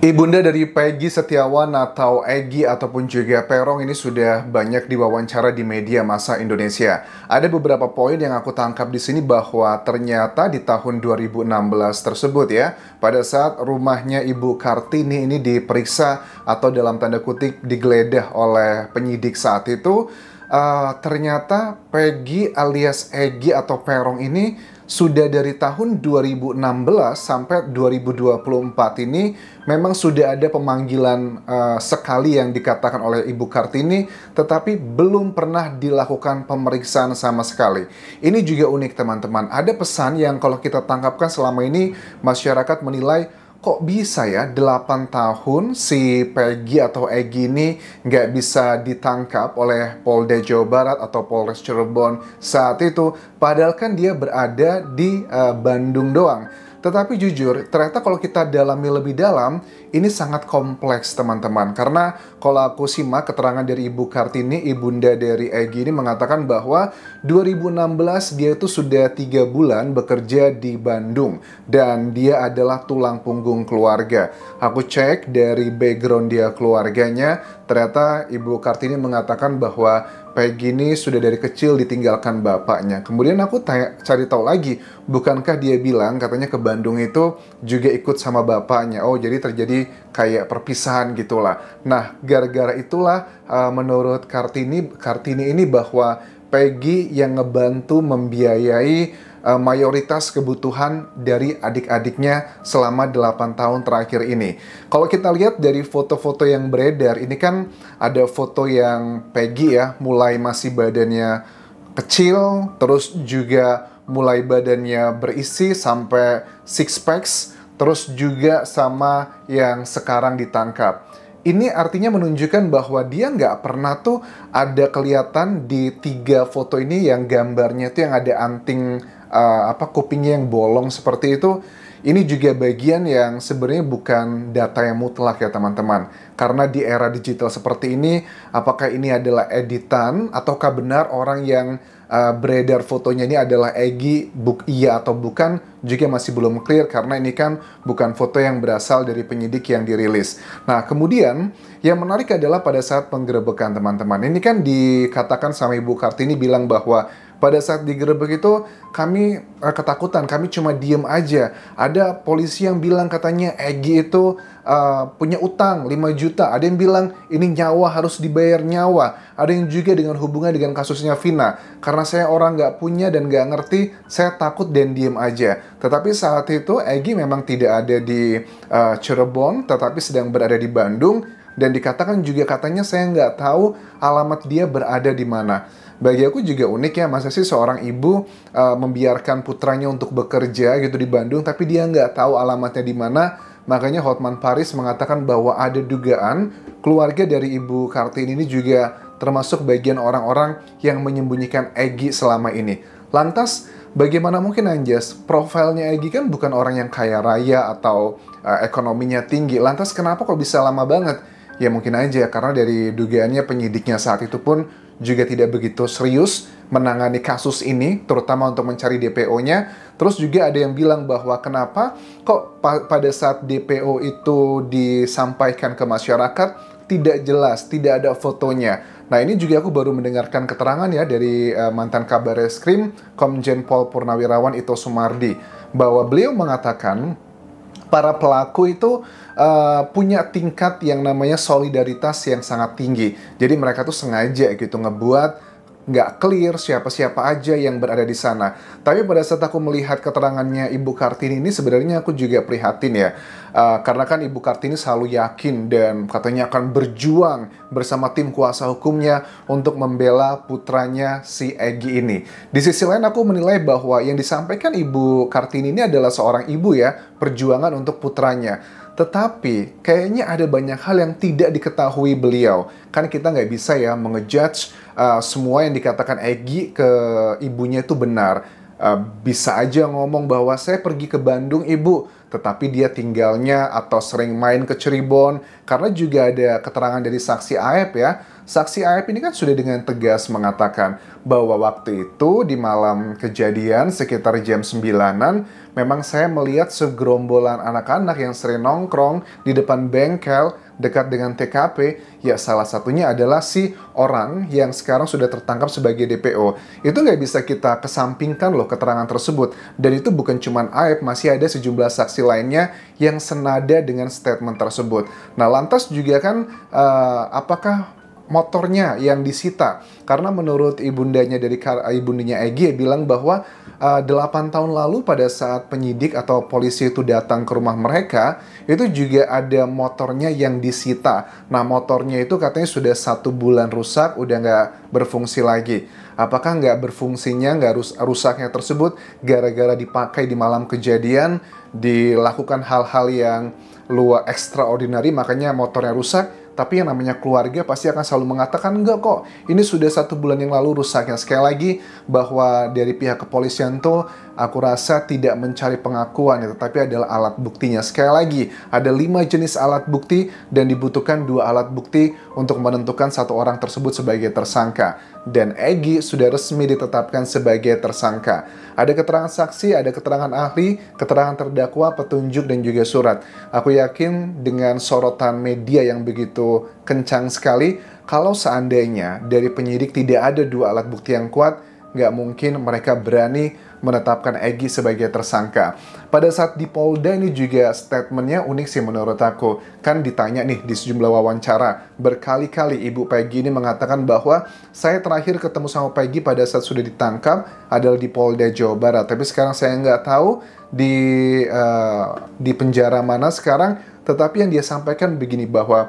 Ibunda dari Peggy Setiawan atau Egy ataupun juga Peron ini sudah banyak diwawancara di media massa Indonesia. Ada beberapa poin yang aku tangkap di sini bahwa ternyata di tahun 2016 tersebut ya, pada saat rumahnya Ibu Kartini ini diperiksa atau dalam tanda kutip digeledah oleh penyidik saat itu, ternyata Peggy alias Egy atau Peron ini sudah dari tahun 2016 sampai 2024 ini memang sudah ada pemanggilan sekali yang dikatakan oleh Ibu Kartini, tetapi belum pernah dilakukan pemeriksaan sama sekali. Ini juga unik teman-teman. Ada pesan yang kalau kita tangkapkan selama ini masyarakat menilai, kok bisa ya 8 tahun si Peggy atau Egy ini nggak bisa ditangkap oleh Polda Jawa Barat atau Polres Cirebon saat itu, padahal kan dia berada di Bandung doang. Tetapi jujur, ternyata kalau kita dalami lebih dalam, ini sangat kompleks teman-teman. Karena kalau aku simak keterangan dari Ibu Kartini, ibunda dari Egy ini mengatakan bahwa 2016 dia itu sudah 3 bulan bekerja di Bandung. Dan dia adalah tulang punggung keluarga. Aku cek dari background dia keluarganya, ternyata Ibu Kartini mengatakan bahwa Peggy ini sudah dari kecil ditinggalkan bapaknya. Kemudian aku cari tahu lagi, bukankah dia bilang katanya ke Bandung itu juga ikut sama bapaknya. Oh, jadi terjadi kayak perpisahan gitulah. Nah, gara-gara itulah menurut Kartini ini bahwa Peggy yang ngebantu membiayai mayoritas kebutuhan dari adik-adiknya selama 8 tahun terakhir ini. Kalau kita lihat dari foto-foto yang beredar, ini kan ada foto yang Peggy ya, mulai masih badannya kecil, terus juga mulai badannya berisi sampai six packs, terus juga sama yang sekarang ditangkap. Ini artinya menunjukkan bahwa dia nggak pernah tuh ada kelihatan di 3 foto ini yang gambarnya tuh yang ada anting kupingnya yang bolong seperti itu. Ini juga bagian yang sebenarnya bukan data yang mutlak ya teman-teman. Karena di era digital seperti ini, apakah ini adalah editan ataukah benar orang yang beredar fotonya ini adalah Egy, iya atau bukan, juga masih belum clear karena ini kan bukan foto yang berasal dari penyidik yang dirilis. Nah, kemudian yang menarik adalah pada saat penggerebekan teman-teman. Ini kan dikatakan sama Ibu Kartini bilang bahwa pada saat digerebek itu kami ketakutan, kami cuma diem aja. Ada polisi yang bilang katanya Egy itu punya utang 5 juta. Ada yang bilang ini nyawa harus dibayar nyawa. Ada yang juga dengan hubungan dengan kasusnya Vina. Karena saya orang nggak punya dan nggak ngerti, saya takut dan diem aja. Tetapi saat itu Egy memang tidak ada di Cirebon, tetapi sedang berada di Bandung. Dan dikatakan juga katanya saya nggak tahu alamat dia berada di mana. Bagi aku juga unik ya, masa sih seorang ibu membiarkan putranya untuk bekerja gitu di Bandung, tapi dia nggak tahu alamatnya di mana. Makanya Hotman Paris mengatakan bahwa ada dugaan keluarga dari Ibu Kartini ini juga termasuk bagian orang-orang yang menyembunyikan Egy selama ini. Lantas, bagaimana mungkin Anjas? Profilnya Egy kan bukan orang yang kaya raya atau ekonominya tinggi. Lantas kenapa kok bisa lama banget? Ya mungkin aja karena dari dugaannya penyidiknya saat itu pun juga tidak begitu serius menangani kasus ini, terutama untuk mencari DPO-nya. Terus juga ada yang bilang bahwa kenapa kok pada saat DPO itu disampaikan ke masyarakat tidak jelas, tidak ada fotonya. Nah, ini juga aku baru mendengarkan keterangan ya dari mantan Kabareskrim Komjen Pol Purnawirawan Ito Sumardi, bahwa beliau mengatakan para pelaku itu punya tingkat yang namanya solidaritas yang sangat tinggi. Jadi mereka tuh sengaja gitu ngebuat nggak clear siapa-siapa aja yang berada di sana. Tapi pada saat aku melihat keterangannya Ibu Kartini ini, sebenarnya aku juga prihatin ya. Karena kan Ibu Kartini selalu yakin dan katanya akan berjuang bersama tim kuasa hukumnya untuk membela putranya si Egy ini. Di sisi lain aku menilai bahwa yang disampaikan Ibu Kartini ini adalah seorang ibu ya, perjuangan untuk putranya. Tetapi kayaknya ada banyak hal yang tidak diketahui beliau. Kan kita nggak bisa ya mengejudge semua yang dikatakan Egy ke ibunya itu benar. Bisa aja ngomong bahwa saya pergi ke Bandung ibu, tetapi dia tinggalnya atau sering main ke Cirebon. Karena juga ada keterangan dari saksi Aep ya. Saksi Aep ini kan sudah dengan tegas mengatakan bahwa waktu itu di malam kejadian sekitar jam 9-an, memang saya melihat segerombolan anak-anak yang sering nongkrong di depan bengkel dekat dengan TKP. Ya salah satunya adalah si orang yang sekarang sudah tertangkap sebagai DPO. Itu nggak bisa kita kesampingkan loh keterangan tersebut. Dan itu bukan cuma Aep, masih ada sejumlah saksi lainnya yang senada dengan statement tersebut. Nah lantas juga kan apakah motornya yang disita? Karena menurut ibundanya Egy bilang bahwa 8 tahun lalu pada saat penyidik atau polisi itu datang ke rumah mereka, itu juga ada motornya yang disita. Nah motornya itu katanya sudah 1 bulan rusak, udah nggak berfungsi lagi. Apakah nggak berfungsinya, rusaknya tersebut gara-gara dipakai di malam kejadian, dilakukan hal-hal yang luar extraordinary, makanya motornya rusak? Tapi yang namanya keluarga pasti akan selalu mengatakan, enggak kok, ini sudah 1 bulan yang lalu rusaknya. Sekali lagi, bahwa dari pihak kepolisian tuh, aku rasa tidak mencari pengakuan, ya, tetapi adalah alat buktinya. Sekali lagi, ada 5 jenis alat bukti, dan dibutuhkan 2 alat bukti untuk menentukan satu orang tersebut sebagai tersangka. Dan Egy sudah resmi ditetapkan sebagai tersangka. Ada keterangan saksi, ada keterangan ahli, keterangan terdakwa, petunjuk, dan juga surat. Aku yakin dengan sorotan media yang begitu kencang sekali, kalau seandainya dari penyidik tidak ada 2 alat bukti yang kuat, nggak mungkin mereka berani menetapkan Egy sebagai tersangka. Pada saat di Polda ini juga statementnya unik sih menurut aku. Kan ditanya nih di sejumlah wawancara, berkali-kali Ibu Peggy ini mengatakan bahwa saya terakhir ketemu sama Peggy pada saat sudah ditangkap adalah di Polda Jawa Barat. Tapi sekarang saya nggak tahu di penjara mana sekarang. Tetapi yang dia sampaikan begini bahwa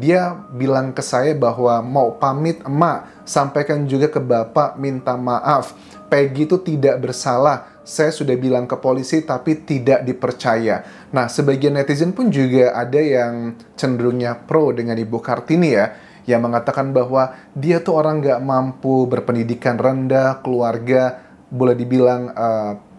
dia bilang ke saya bahwa mau pamit emak, sampaikan juga ke bapak minta maaf. Peggy itu tidak bersalah. Saya sudah bilang ke polisi tapi tidak dipercaya. Nah, sebagian netizen pun juga ada yang cenderungnya pro dengan Ibu Kartini ya, yang mengatakan bahwa dia tuh orang nggak mampu, berpendidikan rendah, keluarga boleh dibilang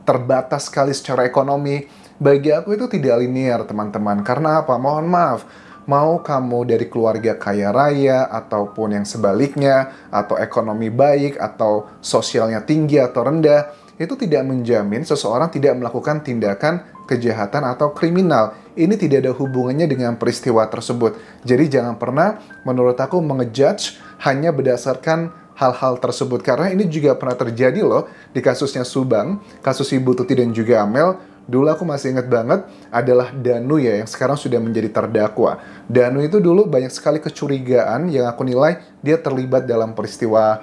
terbatas sekali secara ekonomi. Bagi aku itu tidak linear, teman-teman. Karena apa? Mohon maaf. Mau kamu dari keluarga kaya raya, ataupun yang sebaliknya, atau ekonomi baik, atau sosialnya tinggi atau rendah, itu tidak menjamin seseorang tidak melakukan tindakan kejahatan atau kriminal. Ini tidak ada hubungannya dengan peristiwa tersebut. Jadi jangan pernah, menurut aku, mengejudge hanya berdasarkan hal-hal tersebut. Karena ini juga pernah terjadi loh di kasusnya Subang, kasus Ibu Tuti dan juga Amel. Dulu aku masih ingat banget adalah Danu ya, yang sekarang sudah menjadi terdakwa. Danu itu dulu banyak sekali kecurigaan yang aku nilai dia terlibat dalam peristiwa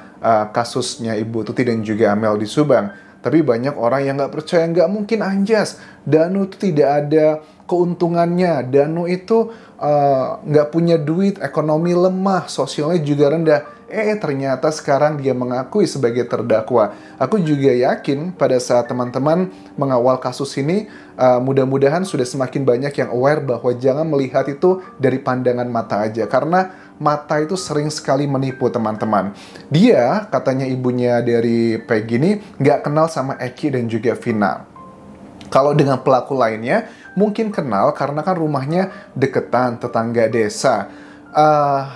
kasusnya Ibu Tuti dan juga Amel di Subang. Tapi banyak orang yang nggak percaya, nggak mungkin Anjas. Danu itu tidak ada keuntungannya. Danu itu nggak punya duit, ekonomi lemah, sosialnya juga rendah. Ternyata sekarang dia mengakui sebagai terdakwa. Aku juga yakin pada saat teman-teman mengawal kasus ini, mudah-mudahan sudah semakin banyak yang aware bahwa jangan melihat itu dari pandangan mata aja. Karena mata itu sering sekali menipu, teman-teman. Dia, katanya ibunya dari Peggy ini, nggak kenal sama Eki dan juga Vina. Kalau dengan pelaku lainnya, mungkin kenal karena kan rumahnya deketan, tetangga desa.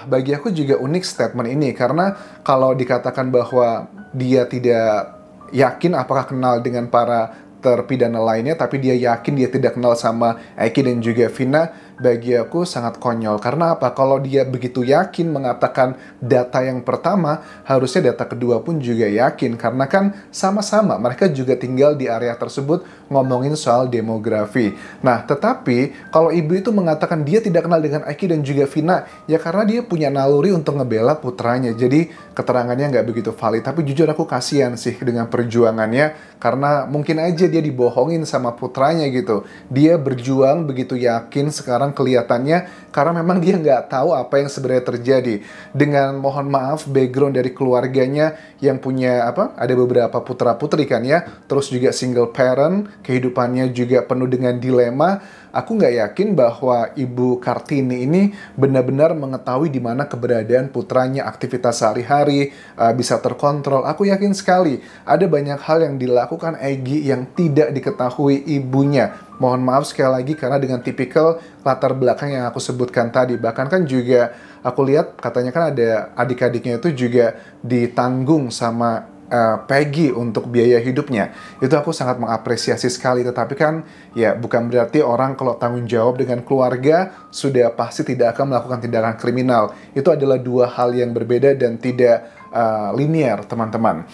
Bagi aku juga unik statement ini, karena kalau dikatakan bahwa dia tidak yakin apakah kenal dengan para terpidana lainnya, tapi dia yakin dia tidak kenal sama Eki dan juga Vina, bagi aku sangat konyol. Karena apa? Kalau dia begitu yakin mengatakan data yang pertama, harusnya data kedua pun juga yakin. Karena kan sama-sama mereka juga tinggal di area tersebut, ngomongin soal demografi. Nah, tetapi kalau ibu itu mengatakan dia tidak kenal dengan Eki dan juga Vina, ya karena dia punya naluri untuk ngebela putranya. Jadi keterangannya nggak begitu valid. Tapi jujur aku kasihan sih dengan perjuangannya, karena mungkin aja dia dibohongin sama putranya gitu. Dia berjuang begitu yakin, sekarang kelihatannya karena memang dia nggak tahu apa yang sebenarnya terjadi. Dengan mohon maaf background dari keluarganya yang punya ada beberapa putra putri kan ya, terus juga single parent, kehidupannya juga penuh dengan dilema. aku nggak yakin bahwa Ibu Kartini ini benar-benar mengetahui di mana keberadaan putranya, aktivitas sehari-hari, bisa terkontrol. Aku yakin sekali ada banyak hal yang dilakukan Egy yang tidak diketahui ibunya. Mohon maaf sekali lagi karena dengan tipikal latar belakang yang aku sebutkan tadi. Bahkan kan juga aku lihat katanya kan ada adik-adiknya itu juga ditanggung sama Peggy untuk biaya hidupnya. Itu aku sangat mengapresiasi sekali. Tetapi kan ya bukan berarti orang kalau tanggung jawab dengan keluarga sudah pasti tidak akan melakukan tindakan kriminal. Itu adalah dua hal yang berbeda dan tidak linear, teman-teman.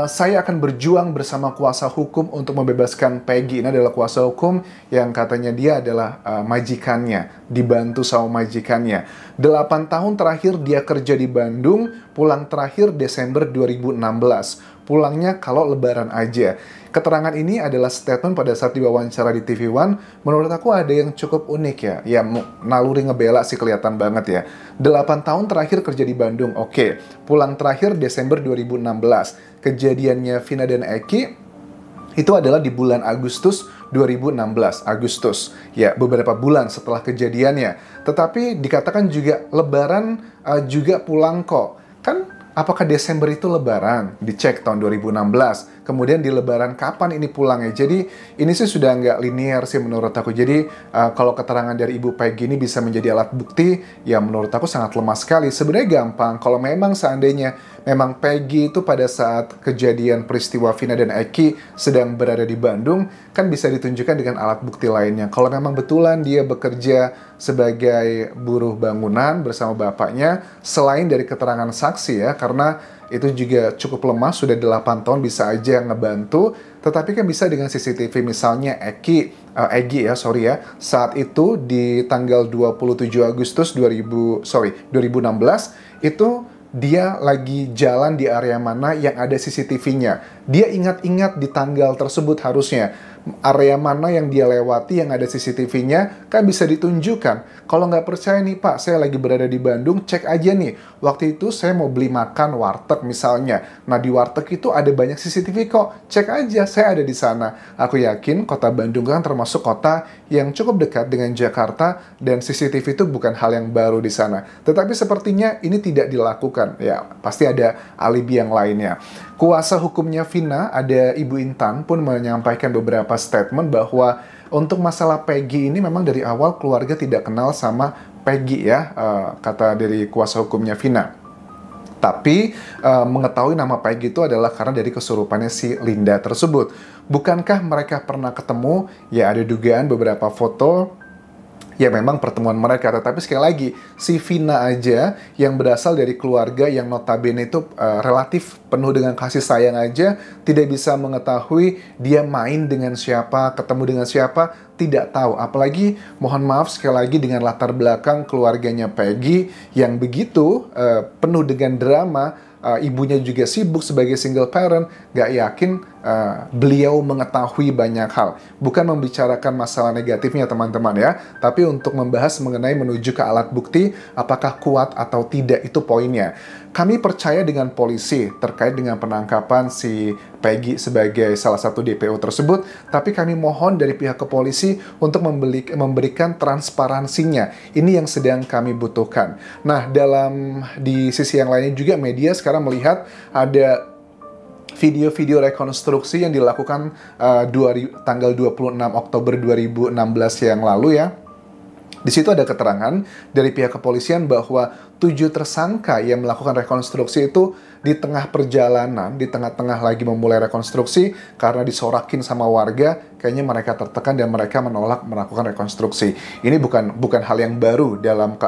Saya akan berjuang bersama kuasa hukum untuk membebaskan Peggy. Ini adalah kuasa hukum yang katanya dia adalah majikannya, dibantu sama majikannya. 8 tahun terakhir dia kerja di Bandung, pulang terakhir Desember 2016. Pulangnya kalau lebaran aja. Keterangan ini adalah statement pada saat diwawancara di TV One. Menurut aku ada yang cukup unik ya. Ya, naluri ngebela sih kelihatan banget ya. 8 tahun terakhir kerja di Bandung, oke. Pulang terakhir Desember 2016. Kejadiannya Vina dan Eki itu adalah di bulan Agustus 2016, Agustus. Ya, beberapa bulan setelah kejadiannya. Tetapi dikatakan juga lebaran juga pulang kok. Kan apakah Desember itu lebaran? Dicek tahun 2016. Kemudian di lebaran kapan ini pulangnya? Jadi ini sih sudah nggak linear sih menurut aku. Jadi kalau keterangan dari Ibu Peggy ini bisa menjadi alat bukti, ya menurut aku sangat lemah sekali. Sebenarnya gampang. Kalau memang seandainya memang Peggy itu pada saat kejadian peristiwa Vina dan Eki sedang berada di Bandung, kan bisa ditunjukkan dengan alat bukti lainnya. Kalau memang betulan dia bekerja sebagai buruh bangunan bersama bapaknya, selain dari keterangan saksi ya, karena itu juga cukup lemah, sudah 8 tahun bisa aja ngebantu, tetapi kan bisa dengan CCTV misalnya Egy ya, saat itu di tanggal 27 Agustus 2016 itu dia lagi jalan di area mana yang ada CCTV-nya. Dia ingat-ingat di tanggal tersebut harusnya. Area mana yang dia lewati yang ada CCTV-nya kan bisa ditunjukkan. Kalau nggak percaya nih Pak, saya lagi berada di Bandung, cek aja nih. Waktu itu saya mau beli makan warteg misalnya. Nah di warteg itu ada banyak CCTV kok. Cek aja, saya ada di sana. Aku yakin kota Bandung kan termasuk kota yang cukup dekat dengan Jakarta dan CCTV itu bukan hal yang baru di sana. Tetapi sepertinya ini tidak dilakukan. Ya pasti ada alibi yang lainnya. Kuasa hukumnya Vina, ada Ibu Intan pun menyampaikan beberapa statement bahwa untuk masalah Peggy ini memang dari awal keluarga tidak kenal sama Peggy ya, kata dari kuasa hukumnya Vina. Tapi mengetahui nama Peggy itu adalah karena dari kesurupannya si Linda tersebut. Bukankah mereka pernah ketemu? Ya ada dugaan beberapa foto. Ya memang pertemuan mereka, tetapi sekali lagi si Vina aja yang berasal dari keluarga yang notabene itu relatif penuh dengan kasih sayang aja tidak bisa mengetahui dia main dengan siapa, ketemu dengan siapa, tidak tahu. Apalagi mohon maaf sekali lagi dengan latar belakang keluarganya Peggy yang begitu penuh dengan drama. Ibunya juga sibuk sebagai single parent, gak yakin beliau mengetahui banyak hal. Bukan membicarakan masalah negatifnya teman-teman ya, tapi untuk membahas mengenai menuju ke alat bukti apakah kuat atau tidak, itu poinnya. Kami percaya dengan polisi terkait dengan penangkapan si Peggy sebagai salah satu DPO tersebut, tapi kami mohon dari pihak kepolisi untuk memberikan transparansinya. Ini yang sedang kami butuhkan. Nah, di sisi yang lainnya juga media sekarang melihat ada video-video rekonstruksi yang dilakukan tanggal 26 Oktober 2016 yang lalu ya. Di situ ada keterangan dari pihak kepolisian bahwa 7 tersangka yang melakukan rekonstruksi itu di tengah perjalanan, di tengah-tengah lagi memulai rekonstruksi, karena disorakin sama warga, kayaknya mereka tertekan dan mereka menolak melakukan rekonstruksi. Ini bukan hal yang baru dalam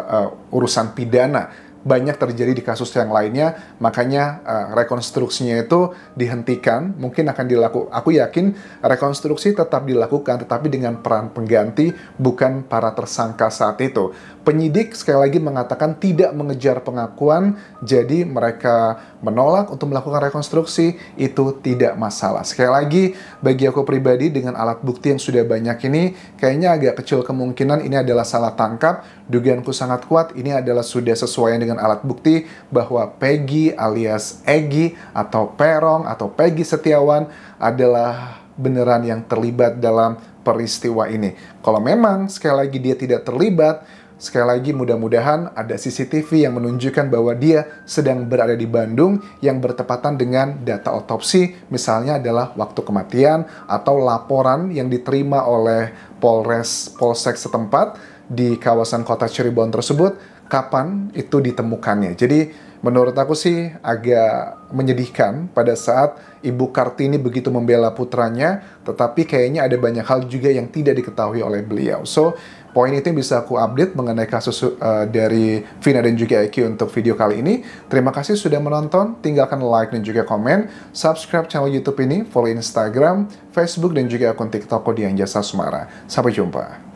urusan pidana. Banyak terjadi di kasus yang lainnya, makanya rekonstruksinya itu dihentikan, mungkin akan dilakukan. Aku yakin rekonstruksi tetap dilakukan, tetapi dengan peran pengganti, bukan para tersangka saat itu. Penyidik sekali lagi mengatakan tidak mengejar pengakuan, jadi mereka menolak untuk melakukan rekonstruksi, itu tidak masalah. Sekali lagi, bagi aku pribadi dengan alat bukti yang sudah banyak ini, kayaknya agak kecil kemungkinan ini adalah salah tangkap. Dugaanku sangat kuat, ini adalah sudah sesuai dengan alat bukti bahwa Peggy alias Egy atau Perong atau Peggy Setiawan adalah beneran yang terlibat dalam peristiwa ini. Kalau memang sekali lagi dia tidak terlibat, sekali lagi mudah-mudahan ada CCTV yang menunjukkan bahwa dia sedang berada di Bandung yang bertepatan dengan data otopsi, misalnya adalah waktu kematian atau laporan yang diterima oleh Polsek setempat di kawasan kota Cirebon tersebut, kapan itu ditemukannya. Jadi menurut aku sih agak menyedihkan pada saat Ibu Kartini begitu membela putranya, tetapi kayaknya ada banyak hal juga yang tidak diketahui oleh beliau. So, poin itu yang bisa aku update mengenai kasus dari Vina dan juga Eki untuk video kali ini. Terima kasih sudah menonton, tinggalkan like dan juga komen, subscribe channel YouTube ini, follow Instagram, Facebook, dan juga akun TikTok Kodian Jasa Sumara. Sampai jumpa.